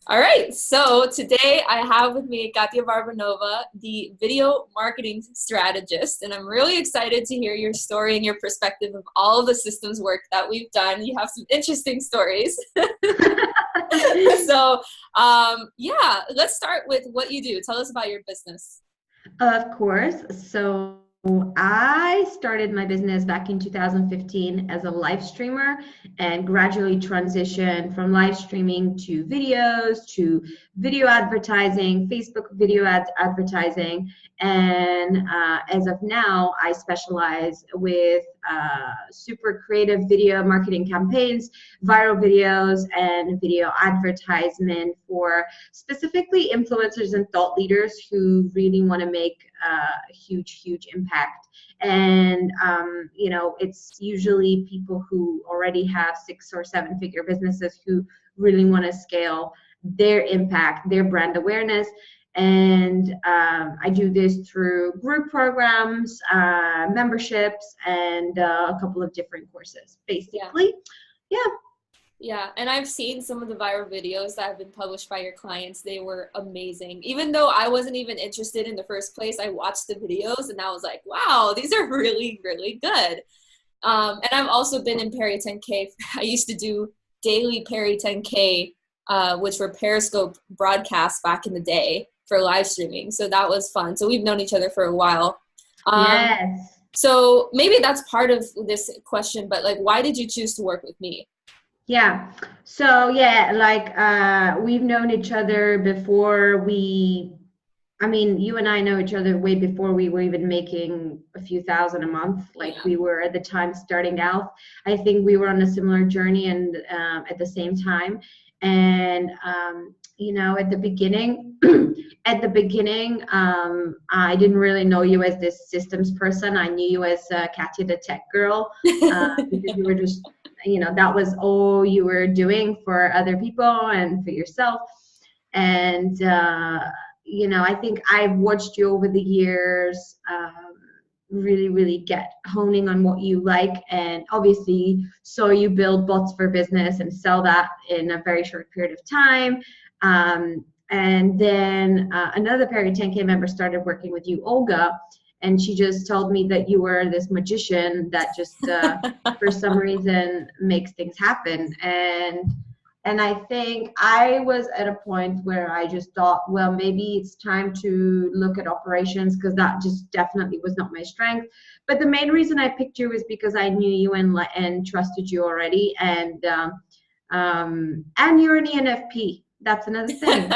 All right, so today I have with me Katya Varbanova, the video marketing strategist, and I'm really excited to hear your story and your perspective of all of the systems work that we've done. You have some interesting stories. So, yeah, let's start with what you do. Tell us about your business. Of course. So I started my business back in 2015 as a live streamer and gradually transitioned from live streaming to video advertising, Facebook video ads advertising. And as of now, I specialize with super creative video marketing campaigns, viral videos, and video advertisement for specifically influencers and thought leaders who really want to make a huge impact. And it's usually people who already have 6 or 7 figure businesses who really want to scale their impact, their brand awareness. And I do this through group programs, memberships, and a couple of different courses, basically. Yeah. Yeah, and I've seen some of the viral videos that have been published by your clients. They were amazing. Even though I wasn't even interested in the first place, I watched the videos and I was like, wow, these are really good. And I've also been in Perry 10K. I used to do daily Perry 10K, which were Periscope broadcasts back in the day for live streaming. So that was fun. So we've known each other for a while. Yes. So maybe that's part of this question, but like, why did you choose to work with me? Yeah. So we've known each other before you and I know each other way before we were even making a few thousand a month. We were at the time starting out. I think we were on a similar journey and at the same time. And at the beginning, I didn't really know you as this systems person. I knew you as Katya, the tech girl, because you were just, that was all you were doing for other people and for yourself. And, I think I've watched you over the years really get honing on what you like, and obviously saw you build bots for business and sell that in a very short period of time. And then another Perry 10K member started working with you, Olga, and she just told me that you were this magician that just for some reason makes things happen. And I think I was at a point where I just thought, well, maybe it's time to look at operations, because that just definitely was not my strength. But the main reason I picked you is because I knew you and trusted you already. And you're an ENFP. That's another thing.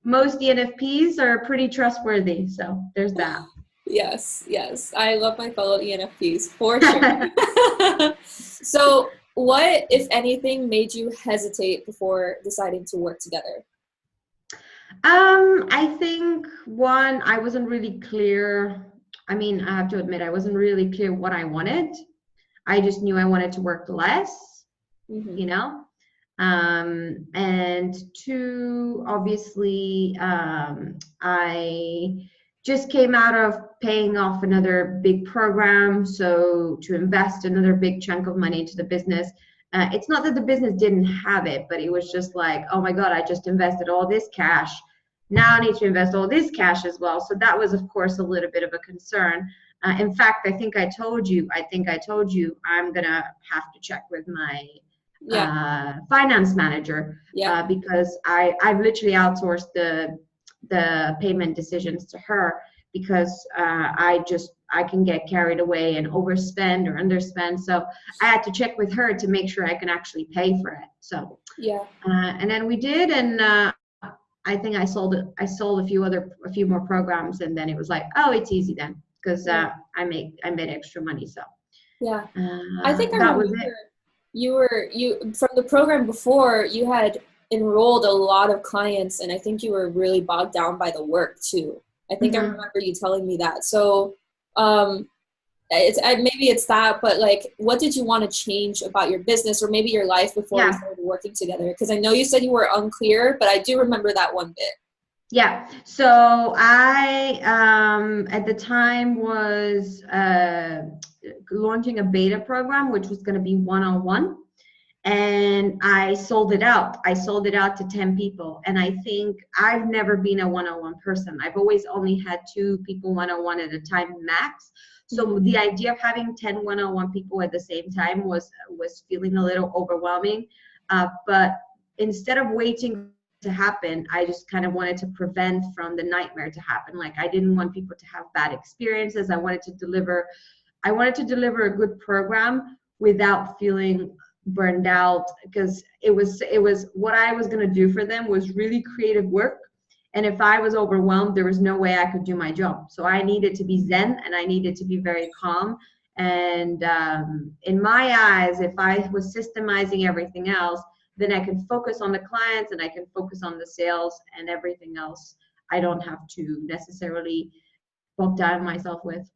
Most ENFPs are pretty trustworthy. So there's that. Yes. I love my fellow ENFPs for sure. So what, if anything, made you hesitate before deciding to work together? I think one, I wasn't really clear. I mean, I have to admit, I wasn't really clear what I wanted. I just knew I wanted to work less, and two, obviously, I just came out of paying off another big program. So to invest another big chunk of money into the business, it's not that the business didn't have it, but it was just like, oh my God, I just invested all this cash. Now I need to invest all this cash as well. So that was, of course, a little bit of a concern. In fact, I think I told you I'm going to have to check with my finance manager, because I've literally outsourced the payment decisions to her, because I can get carried away and overspend or underspend. So I had to check with her to make sure I can actually pay for it. So and then we did, and I think I sold a few more programs, and then it was like, oh, it's easy then, because I made extra money. So I think that was it. You from the program before, you had enrolled a lot of clients, and I think you were really bogged down by the work too. I think I remember you telling me that. So maybe it's that, but like, what did you want to change about your business or maybe your life before we started working together? Because I know you said you were unclear, but I do remember that one bit. Yeah. So I at the time was launching a beta program, which was going to be one-on-one. and I sold it out. I sold it out to 10 people. And I think I've never been a one-on-one person. I've always only had 2 people one-on-one at a time max. So the idea of having 10 one-on-one people at the same time was feeling a little overwhelming. But instead of waiting to happen, I just kind of wanted to prevent from the nightmare to happen. Like, I didn't want people to have bad experiences. I wanted to deliver a good program without feeling burned out, because it was what I was going to do for them was really creative work. And if I was overwhelmed, there was no way I could do my job. So I needed to be zen, and I needed to be very calm. And in my eyes, if I was systemizing everything else, then I can focus on the clients and I can focus on the sales, and everything else I don't have to necessarily bog down myself with.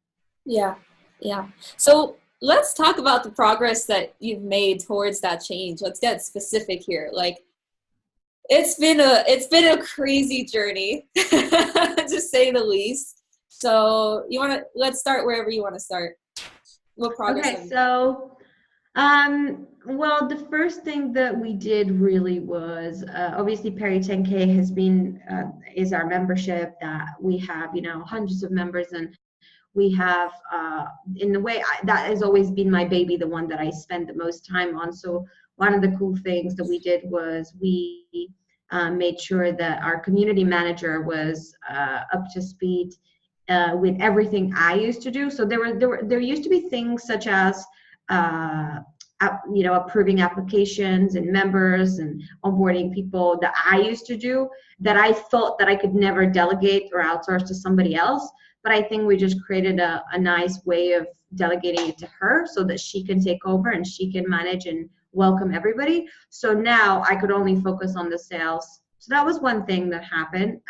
Yeah. Yeah. So let's talk about the progress that you've made towards that change. Let's get specific here. Like, it's been a crazy journey, to say the least. So let's start wherever you want to start. What progress have Okay, you made? so well, the first thing that we did really was obviously Perry 10K is our membership that we have, hundreds of members, and we have in a way that has always been my baby, the one that I spend the most time on. So one of the cool things that we did was we made sure that our community manager was up to speed with everything I used to do. So there used to be things such as approving applications and members and onboarding people that I used to do, that I thought that I could never delegate or outsource to somebody else. But I think we just created a nice way of delegating it to her so that she can take over and she can manage and welcome everybody. So now I could only focus on the sales. So that was one thing that happened.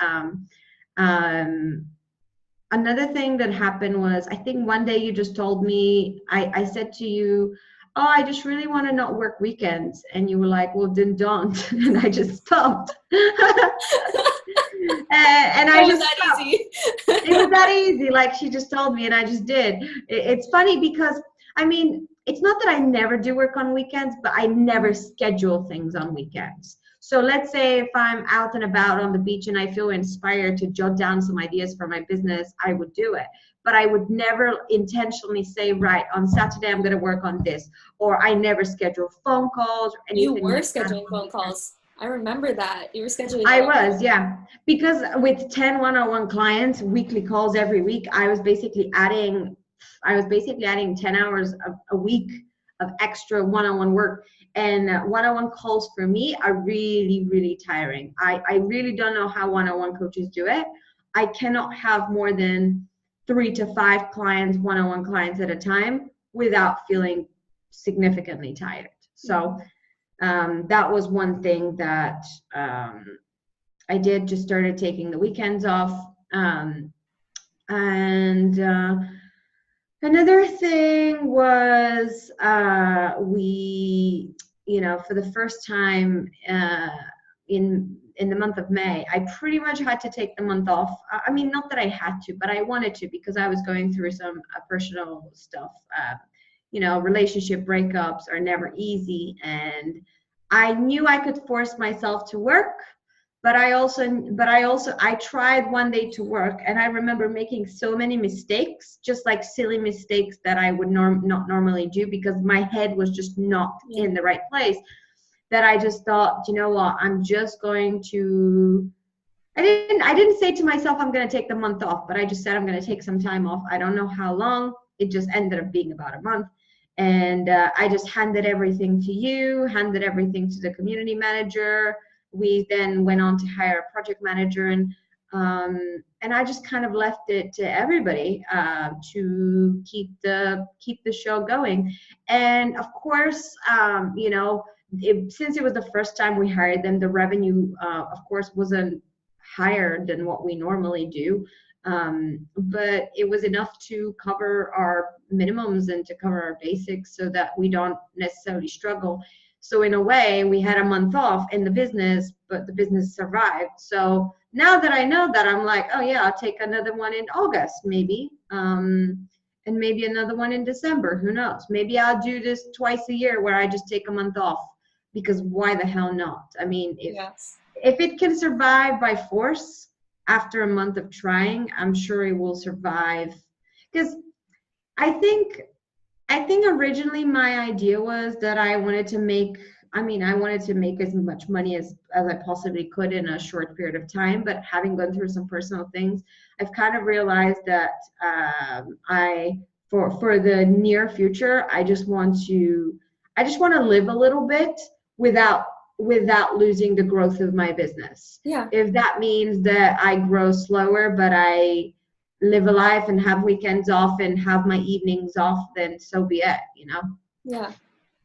Another thing that happened was, I think one day you just told me, I said to you, oh, I just really want to not work weekends. And you were like, well, then don't. And I just stopped. And I Oh, was just that stopped. easy? It was that easy. Like, she just told me and I just did. It's funny because, I mean, it's not that I never do work on weekends, but I never schedule things on weekends. So let's say if I'm out and about on the beach and I feel inspired to jot down some ideas for my business, I would do it. But I would never intentionally say, right, on Saturday I'm going to work on this. Or I never schedule phone calls or You anything were like that scheduling on phone weekends. calls. I remember that. You were scheduling a I lot. was, yeah. Because with 10 one-on-one clients, weekly calls every week, I was basically adding 10 hours a week of extra one-on-one work. And one-on-one calls for me are really, really tiring. I really don't know how one-on-one coaches do it. I cannot have more than 3 to 5 clients, one-on-one clients at a time, without feeling significantly tired. So that was one thing that I did, just started taking the weekends off. And another thing was for the first time in the month of May, I pretty much had to take the month off. I mean, not that I had to, but I wanted to, because I was going through some personal stuff. Relationship breakups are never easy, and I knew I could force myself to work, but I tried one day to work, and I remember making so many mistakes, just like silly mistakes that I would not normally do, because my head was just not Yeah. in the right place, that I just thought, you know what, I'm just going to I didn't say to myself I'm going to take the month off, but I just said I'm going to take some time off. I don't know how long. It just ended up being about a month. And I just handed everything to you, handed everything to the community manager. We then went on to hire a project manager, and I just kind of left it to everybody to keep the show going. And of course, since it was the first time we hired them, the revenue, of course, wasn't higher than what we normally do. But it was enough to cover our minimums and to cover our basics, so that we don't necessarily struggle. So in a way, we had a month off in the business, but the business survived. So now that I know that, I'm like, oh yeah, I'll take another one in August, maybe. And maybe another one in December, who knows? Maybe I'll do this twice a year where I just take a month off. because why the hell not? I mean, Yes. if it can survive by force after a month of trying, I'm sure it will survive. Because I think originally my idea was that I wanted to make as much money as I possibly could in a short period of time. But having gone through some personal things, I've kind of realized that for the near future, I just want to live a little bit without losing the growth of my business. Yeah. If that means that I grow slower, but I live a life and have weekends off and have my evenings off, then so be it, you know? Yeah.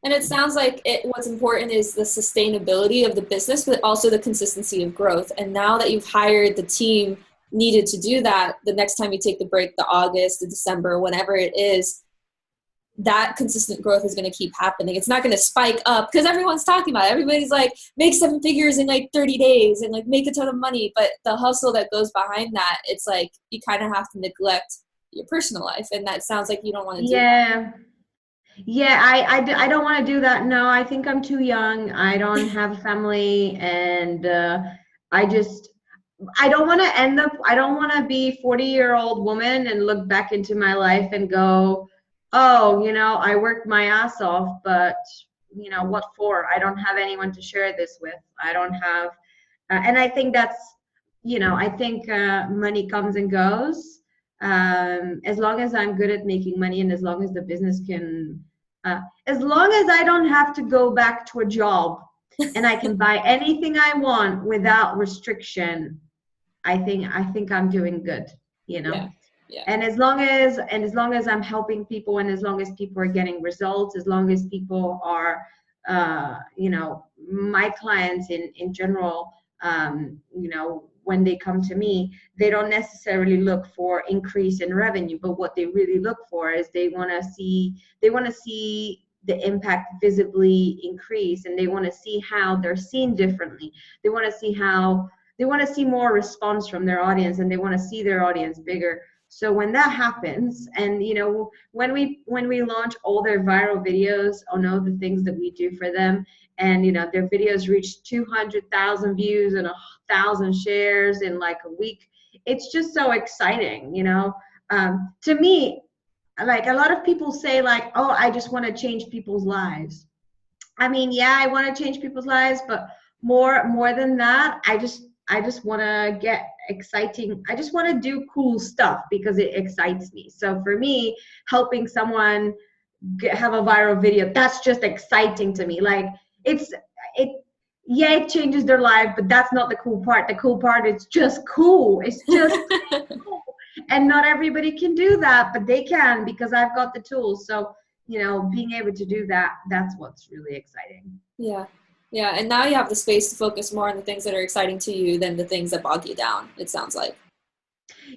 And it sounds like what's important is the sustainability of the business, but also the consistency of growth. And now that you've hired the team needed to do that, the next time you take the break, the August, the December, whenever it is, that consistent growth is going to keep happening. It's not going to spike up because everyone's talking about it. Everybody's like, make 7 figures in like 30 days and like make a ton of money. But the hustle that goes behind that, it's like you kind of have to neglect your personal life. And that sounds like you don't want to do that. Yeah, I don't want to do that. No, I think I'm too young. I don't have a family, and I just I don't want to I don't want to be 40-year-old woman and look back into my life and go, oh, I worked my ass off, but what for? I don't have anyone to share this with. I don't have, and I think I think money comes and goes. As long as I'm good at making money, and as long as the business can, as long as I don't have to go back to a job and I can buy anything I want without restriction, I think I'm doing good, Yeah. Yeah. And as long as I'm helping people, and as long as people are getting results, as long as people are, my clients in general, when they come to me, they don't necessarily look for increase in revenue, but what they really look for is they want to see the impact visibly increase, and they want to see how they're seen differently. They want to see more response from their audience, and they want to see their audience bigger. So when that happens, and when we launch all their viral videos on all the things that we do for them, and their videos reach 200,000 views and 1,000 shares in like a week, it's just so exciting. To me, like a lot of people say, like, oh, I just want to change people's lives. I mean, yeah, I want to change people's lives, but more than that, I just want to get exciting. I just want to do cool stuff because it excites me. So for me, helping someone have a viral video, that's just exciting to me. Like it changes their life, but that's not the cool part. The cool part is just cool. It's just cool. And not everybody can do that, but they can because I've got the tools. So, being able to do that, that's what's really exciting. Yeah. Yeah. And now you have the space to focus more on the things that are exciting to you than the things that bog you down, it sounds like.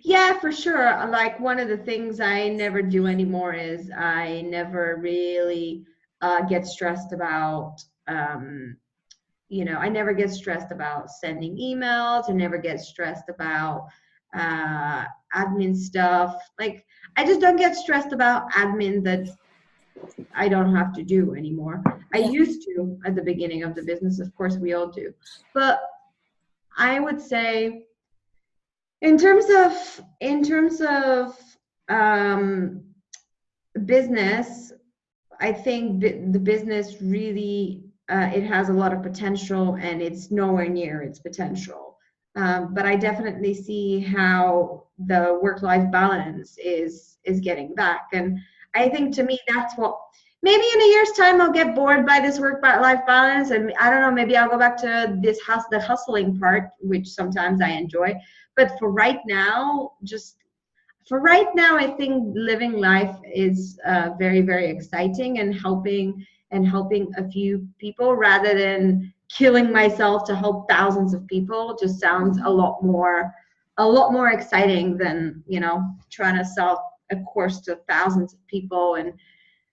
Yeah, for sure. Like one of the things I never do anymore is I never really get stressed about, I never get stressed about sending emails. I never get stressed about admin stuff. Like I just don't get stressed about admin that I don't have to do anymore. I used to at the beginning of the business. Of course, we all do. But I would say in terms of business, I think the business really, it has a lot of potential, and it's nowhere near its potential. But I definitely see how the work-life balance is getting back. And I think to me, that's what, maybe in a year's time, I'll get bored by this work-life balance. And I don't know, maybe I'll go back to the hustling part, which sometimes I enjoy. But for right now, I think living life is very, very exciting, and helping a few people rather than killing myself to help thousands of people just sounds a lot more exciting than trying to sell a course to thousands of people and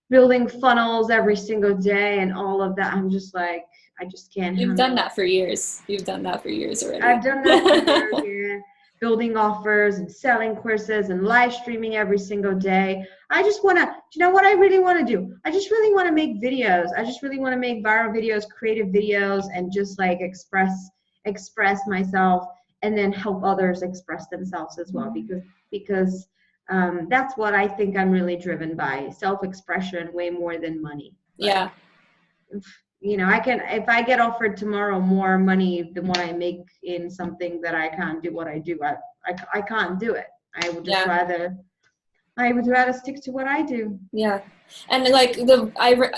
building funnels every single day and all of that. I'm just like, I just can't. You've done that for years. You've done that for years already. I've done that for years. Yeah. building offers and selling courses and live streaming every single day. I just want to, you know what I really want to do? I just really want to make videos. I just really want to make viral videos, creative videos, and just like express myself, and then help others express themselves as well, because that's what I think I'm really driven by, self-expression way more than money. Yeah. You know, if I get offered tomorrow more money than what I make in something that I can't do what I do, I can't do it. I would just rather stick to what I do. Yeah. And like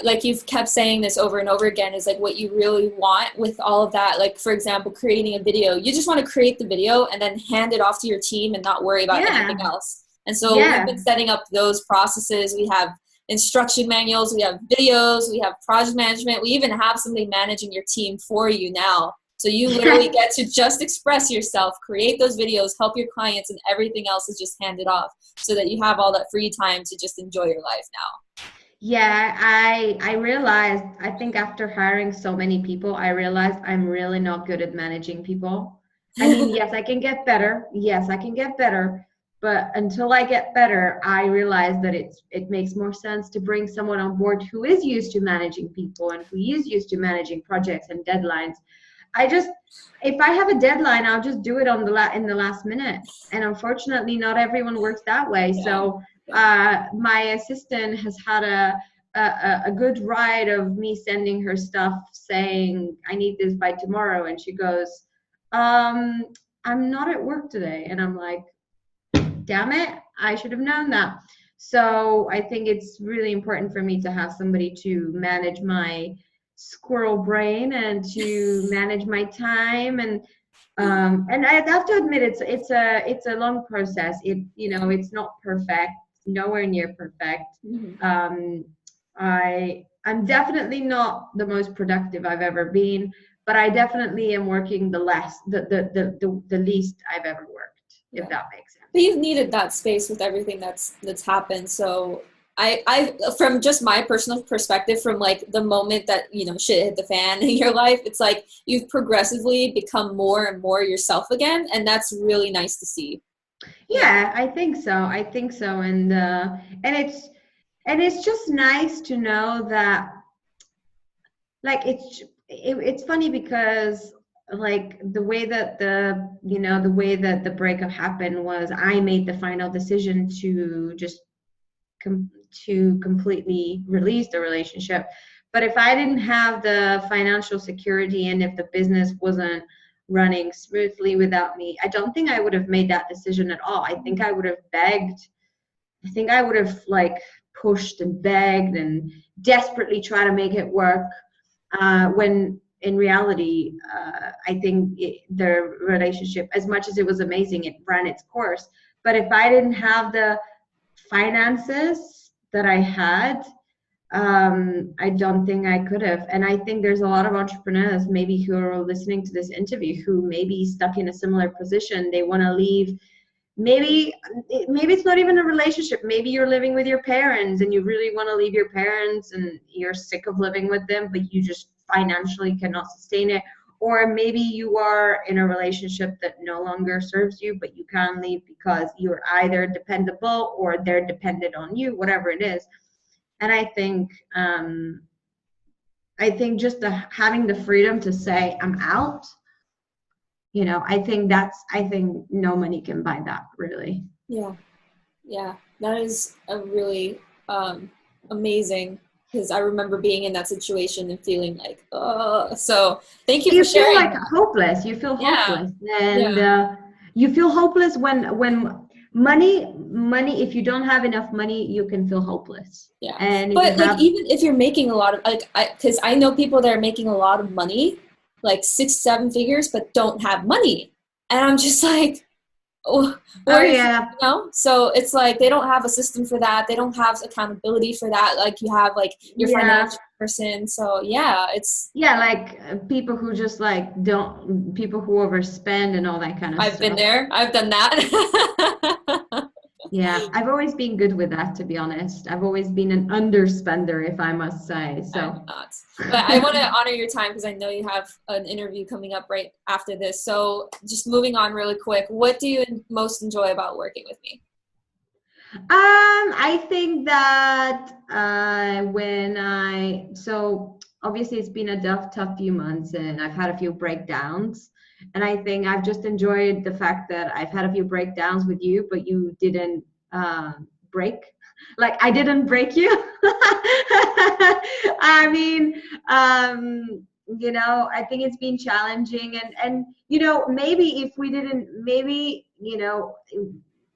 like you've kept saying this over and over again, is like what you really want with all of that. Like, for example, creating a video, you just want to create the video and then hand it off to your team and not worry about anything else. And so we've been setting up those processes. We have instruction manuals, we have videos, we have project management. We even have somebody managing your team for you now. So you literally get to just express yourself, create those videos, help your clients, and everything else is just handed off so that you have all that free time to just enjoy your life now. Yeah, I realized, I think after hiring so many people, I realized I'm really not good at managing people. I mean, yes, I can get better. Yes, I can get better. But until I get better, I realize that it makes more sense to bring someone on board who is used to managing people and who is used to managing projects and deadlines. If I have a deadline, I'll just do it in the last minute. And unfortunately, not everyone works that way. Yeah. So my assistant has had a good ride of me sending her stuff saying, I need this by tomorrow. And she goes, I'm not at work today. And I'm like, damn it, I should have known that. So I think it's really important for me to have somebody to manage my squirrel brain and to manage my time, and I have to admit it's a long process. It's not perfect, nowhere near perfect. I'm definitely not the most productive I've ever been, but I definitely am working the least I've ever worked, if that makes sense. But you've needed that space with everything that's happened. So I from just my personal perspective, from like the moment that, shit hit the fan in your life, it's like you've progressively become more and more yourself again. And that's really nice to see. Yeah, I think so. And it's just nice to know that, like, it's funny because like the way that the breakup happened was I made the final decision to just to completely release the relationship. But if I didn't have the financial security and if the business wasn't running smoothly without me, I don't think I would have made that decision at all. I think I would have begged. I think I would have like pushed and begged and desperately try to make it work. When in reality, I think the relationship, as much as it was amazing, it ran its course. But if I didn't have the finances that I had, I don't think I could have. And I think there's a lot of entrepreneurs maybe who are listening to this interview who may be stuck in a similar position. They want to leave. Maybe it's not even a relationship. Maybe you're living with your parents and you really want to leave your parents and you're sick of living with them, but you just financially cannot sustain it. Or maybe you are in a relationship that no longer serves you, but you can't leave because you're either dependable or they're dependent on you, whatever it is. And I think just having the freedom to say I'm out, I think no money can buy that, really. Yeah, that is a really amazing. Because I remember being in that situation and feeling like, oh, so thank you for sharing. You feel like hopeless. You feel hopeless, and you feel hopeless when money. If you don't have enough money, you can feel hopeless. Yeah, but like even if you're making a lot of because I know people that are making a lot of money, like 6-7 figures, but don't have money, and I'm just like, so it's like they don't have a system for that. They don't have accountability for that. Like you have like your financial person. So it's like people who just like people who overspend and all that kind of stuff. I've been there. I've done that. Yeah, I've always been good with that, to be honest. I've always been an underspender, if I must say. I'm So, not. But I want to honor your time because I know you have an interview coming up right after this. So just moving on really quick, what do you most enjoy about working with me? I think that so obviously it's been a tough few months and I've had a few breakdowns. And I think I've just enjoyed the fact that I've had a few breakdowns with you, but you didn't break. Like I didn't break you. I mean, I think it's been challenging and maybe if we didn't, maybe,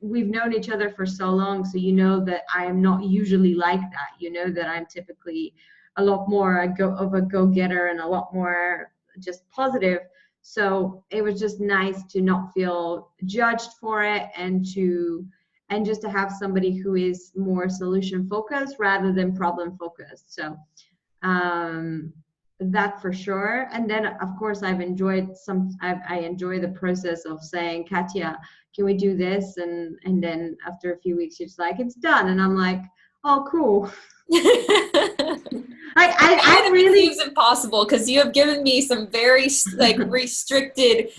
we've known each other for so long, so you know that I am not usually like that. You know that I'm typically a lot more of a go-getter and a lot more just positive. So it was just nice to not feel judged for it and just to have somebody who is more solution focused rather than problem focused. So um, that for sure. And then of course I enjoy the process of saying, Katya, can we do this? And then after a few weeks it's like it's done, and I'm like, oh cool. Like I It really seems impossible because you have given me some very like restricted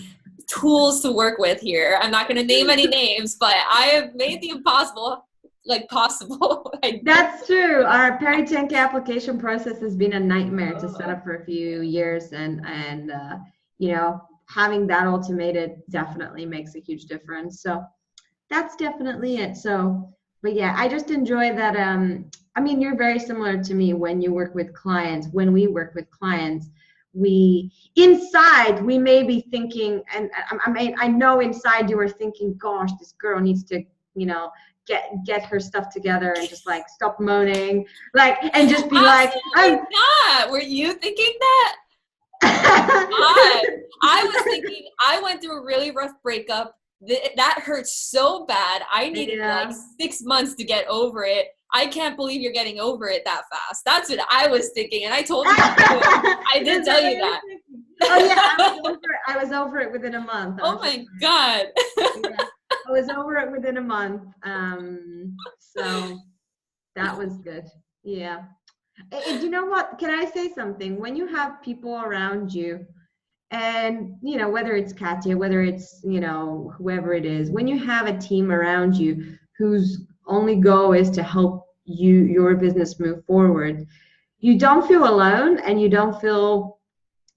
tools to work with here. I'm not going to name any names, but I have made the impossible like possible. That's true. Our Perry 10K application process has been a nightmare to set up for a few years, and having that automated definitely makes a huge difference. So that's definitely it. So, but yeah, I just enjoy that. I mean, you're very similar to me when you work with clients. When we work with clients, we inside we may be thinking, and I know inside you are thinking, gosh, this girl needs to, get her stuff together and just like stop moaning, like, and just be like, absolutely not. Were you thinking that? I was thinking I went through a really rough breakup. That hurts so bad. I needed like 6 months to get over it. I can't believe you're getting over it that fast. That's what I was thinking, and I told you. I did tell you that. Oh yeah, I was over it within a month. Oh my god. Yeah, I was over it within a month. So that was good. Yeah. And you know what? Can I say something? When you have people around you, and whether it's Katya, whether it's whoever it is, when you have a team around you whose only goal is to help your business move forward, you don't feel alone, and you don't feel,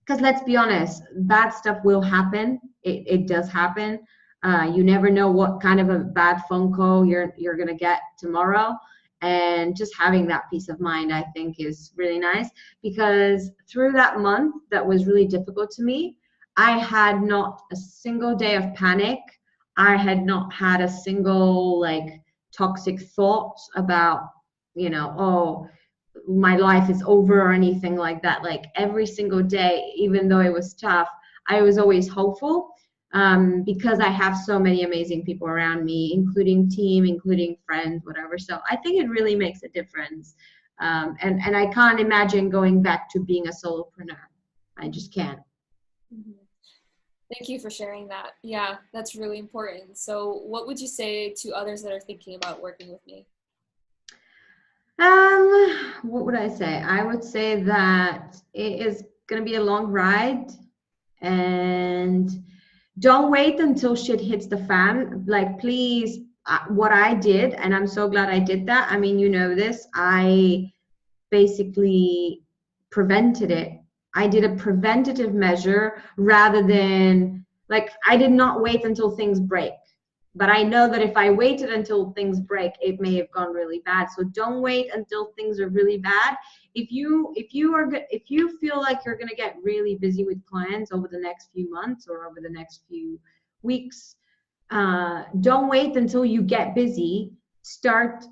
because let's be honest, bad stuff will happen. It does happen. You never know what kind of a bad phone call you're gonna get tomorrow. And just having that peace of mind, I think, is really nice, because through that month that was really difficult to me, I had not a single day of panic. I had not had a single like toxic thought about, oh, my life is over or anything like that. Like every single day, even though it was tough, I was always hopeful, because I have so many amazing people around me, including team, including friends, whatever. So I think it really makes a difference. And I can't imagine going back to being a solopreneur. I just can't. Thank you for sharing that. Yeah, that's really important. So what would you say to others that are thinking about working with me? What would I say? I would say that it is going to be a long ride, and don't wait until shit hits the fan. Like, please, what I did, and I'm so glad I did that. I mean, this, I basically prevented it. I did a preventative measure rather than, like, I did not wait until things break. But I know that if I waited until things break, it may have gone really bad. So don't wait until things are really bad. If you feel like you're going to get really busy with clients over the next few months or over the next few weeks, don't wait until you get busy. Start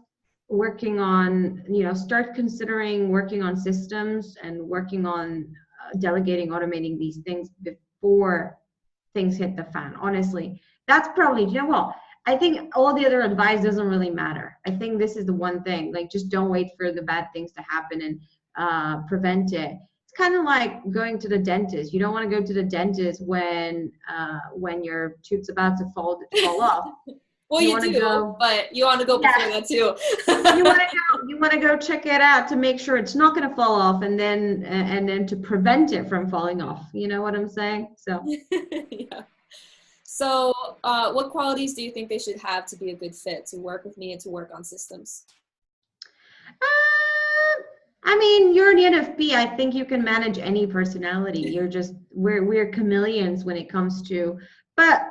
working on, start considering working on systems and working on delegating, automating these things before things hit the fan. Honestly, that's probably, what, I think all the other advice doesn't really matter. I think this is the one thing, like, just don't wait for the bad things to happen, and prevent it. It's kind of like going to the dentist. You don't want to go to the dentist when your toot's about to fall off. Well, You you want to do, go, but you want to go before yes, that too. you want to go check it out to make sure it's not going to fall off, and then to prevent it from falling off. You know what I'm saying? So. Yeah. So, what qualities do you think they should have to be a good fit to work with me and to work on systems? I mean, you're an ENFP. I think you can manage any personality. You're just we're chameleons when it comes to. But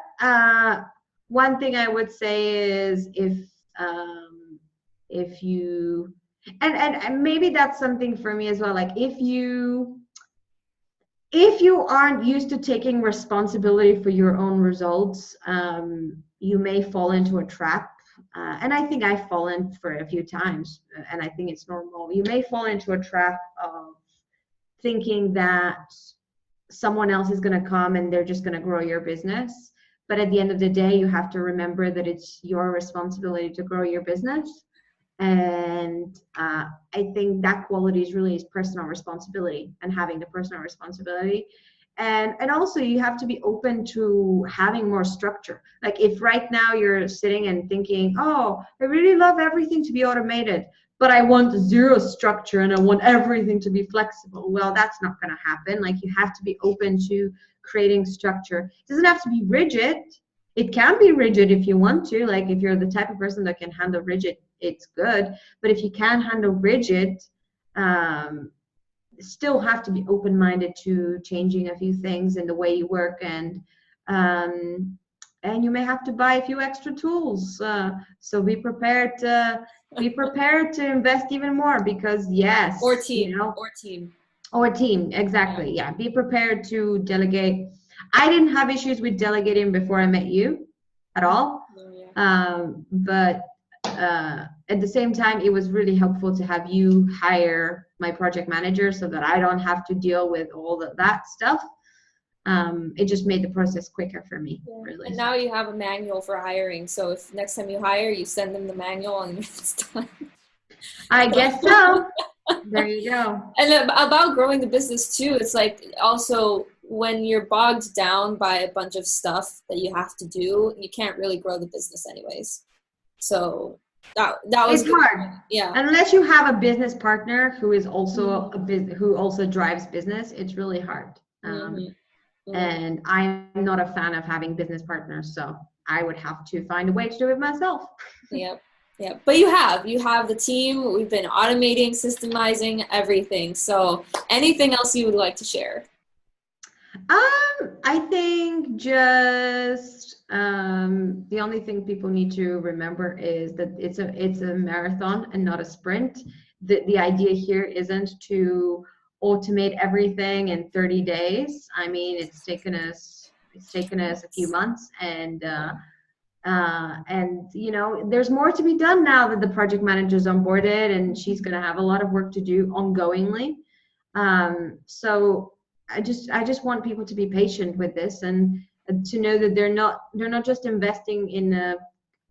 one thing I would say is if you and maybe that's something for me as well. Like if you aren't used to taking responsibility for your own results, you may fall into a trap. And I think I've fallen for it a few times, and I think it's normal. You may fall into a trap of thinking that someone else is going to come and they're just going to grow your business. But at the end of the day, you have to remember that it's your responsibility to grow your business. And I think that quality is really is personal responsibility and having the personal responsibility. And also you have to be open to having more structure. Like if right now you're sitting and thinking, oh, I really love everything to be automated, but I want zero structure and I want everything to be flexible. Well, that's not going to happen. Like you have to be open to creating structure. It doesn't have to be rigid. It can be rigid if you want to. Like if you're the type of person that can handle rigid, it's good. But if you can't handle rigid, still have to be open-minded to changing a few things in the way you work, and you may have to buy a few extra tools. So be prepared to invest even more, because yes, Or team, you know, or team. or team, exactly. Yeah, be prepared to delegate. I didn't have issues with delegating before I met you at all. Oh, yeah. But at the same time, it was really helpful to have you hire my project manager so that I don't have to deal with all that stuff. It just made the process quicker for me, Yeah. really. And now you have a manual for hiring. So if next time you hire, you send them the manual and it's done. I guess so. There you go. And about growing the business too, it's like also when you're bogged down by a bunch of stuff that you have to do, you can't really grow the business anyways. So that was It's hard. Yeah. Unless you have a business partner who is also who also drives business, it's really hard. And I'm not a fan of having business partners, so I would have to find a way to do it myself. Yep. Yeah, but you have the team. We've been automating, systemizing everything. So anything else you would like to share? I think just the only thing people need to remember is that it's a marathon and not a sprint. The idea here isn't to automate everything in 30 days. I mean, it's taken us a few months, and you know, there's more to be done now that the project manager's onboarded, and she's going to have a lot of work to do ongoingly. So I just want people to be patient with this, and to know that they're not just investing in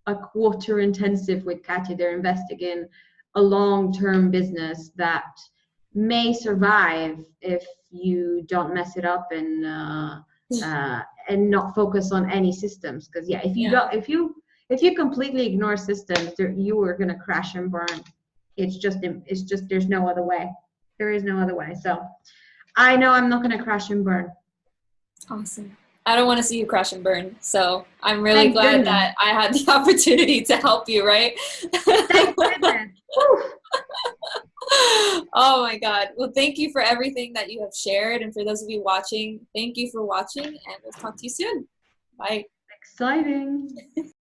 a quarter intensive with Katya. They're investing in a long-term business that may survive if you don't mess it up and not focus on any systems. Because yeah, if you completely ignore systems, you are going to crash and burn. It's just there's no other way. There is no other way. So I know I'm not going to crash and burn. Awesome. I don't want to see you crash and burn. So I'm really Thank glad goodness. that I had the opportunity to help you, right? Thank goodness. Oh my God. Well, thank you for everything that you have shared. And for those of you watching, thank you for watching, and we'll talk to you soon. Bye. Exciting.